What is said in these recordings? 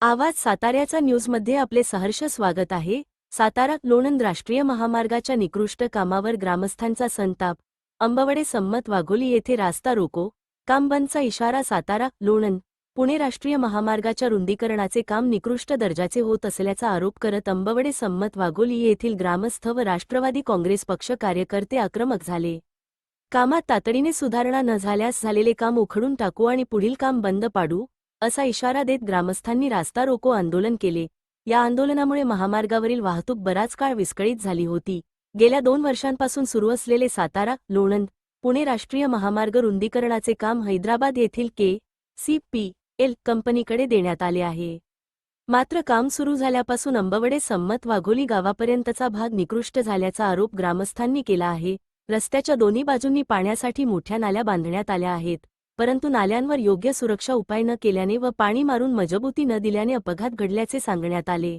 आवाज साताऱ्याचा न्यूजमध्ये आपले सहर्ष स्वागत आहे। सातारा लोणंद राष्ट्रीय महामार्गाच्या निकृष्ट कामावर ग्रामस्थांचा संताप। अंबवडे सम्मत वाघोली येथे रास्ता रोको काम बंदचा इशारा। सातारा लोणंद पुणे राष्ट्रीय महामार्गाच्या रुंदीकरणाचे काम निकृष्ट दर्जाचे होत असल्याचा आरोप करत अंबवडे सम्मत वाघोली येथील ग्रामस्थ व राष्ट्रवादी काँग्रेस पक्ष कार्यकर्ते आक्रमक झाले। कामात तातडीने सुधारणा न झाल्यास झालेले काम उखडून टाकू आणि पुढील काम बंद पाडू असा इशारा देत ग्रामस्थांनी रास्ता रोको आंदोलन केले। या आंदोलनामुळे महामार्गावरील वाहतूक बराच काळ विस्कळीत झाली होती। गेल्या 2 वर्षांपासून सुरू असलेले सातारा लोणंद पुणे राष्ट्रीय महामार्ग रुंदीकरणाचे काम हैदराबाद येथील KCPL कंपनीकडे देण्यात आले आहे। मात्र काम सुरू झाल्यापासून अंबवडे सम्मत वाघोली गावापर्यंतचा भाग निकृष्ट झाल्याचा आरोप ग्रामस्थांनी केला आहे। रस्त्याच्या दोन्ही बाजूंनी पाण्यासाठी मोठ्या नाल्या बांधण्यात आल्या आहेत, परंतु नाल्यांवर योग्य सुरक्षा उपाय न केल्याने व पाणी मारून मजबूती न दिल्याने अपघात घडल्याचे सांगण्यात आले।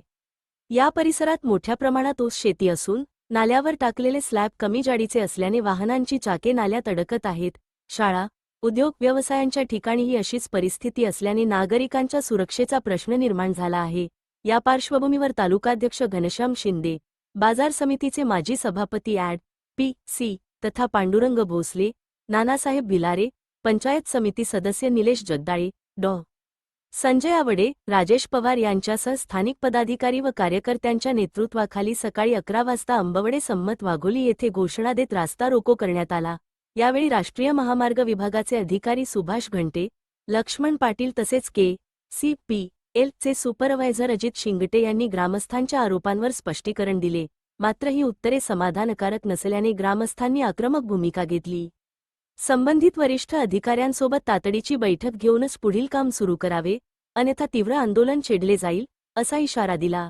या परिसरात मोठ्या प्रमाणात ऊस शेती असून नाल्यावर टाकलेले स्लॅब कमी जाडीचे असल्याने वाहनांची चाके नाल्यात अडकत आहेत। शाळा, उद्योग, व्यवसायांच्या ठिकाणीही अशीच परिस्थिती असल्याने नागरिकांच्या सुरक्षेचा प्रश्न निर्माण झाला आहे। या पार्श्वभूमीवर तालुकाध्यक्ष घनश्याम शिंदे, बाजार समितीचे माजी सभापती PC तथा पांडुरंग भोसले, नानासाहेब भिलारे, पंचायत समिती सदस्य निलेश जगदाळे, डॉ. संजय आवडे, राजेश पवार यांच्यासह स्थानिक पदाधिकारी व कार्यकर्त्यांच्या नेतृत्वाखाली सकाळी 11 वाजता अंबवडे सम्मत वाघोली येथे घोषणा देत रास्ता रोको करण्यात आला। यावेळी राष्ट्रीय महामार्ग विभागाचे अधिकारी सुभाष घंटे, लक्ष्मण पाटील तसेच KCPL चे सुपरवायझर अजित शिंगटे यांनी ग्रामस्थांच्या आरोपांवर स्पष्टीकरण दिले। मात्र ही उत्तरे समाधानकारक नसल्याने ग्रामस्थांनी आक्रमक भूमिका घेतली। संबंधित वरिष्ठ अधिकाऱ्यांसोबत तातडीची बैठक घेऊनच पुढील काम सुरू करावे, अन्यथा तीव्र आंदोलन छेडले जाईल असा इशारा दिला।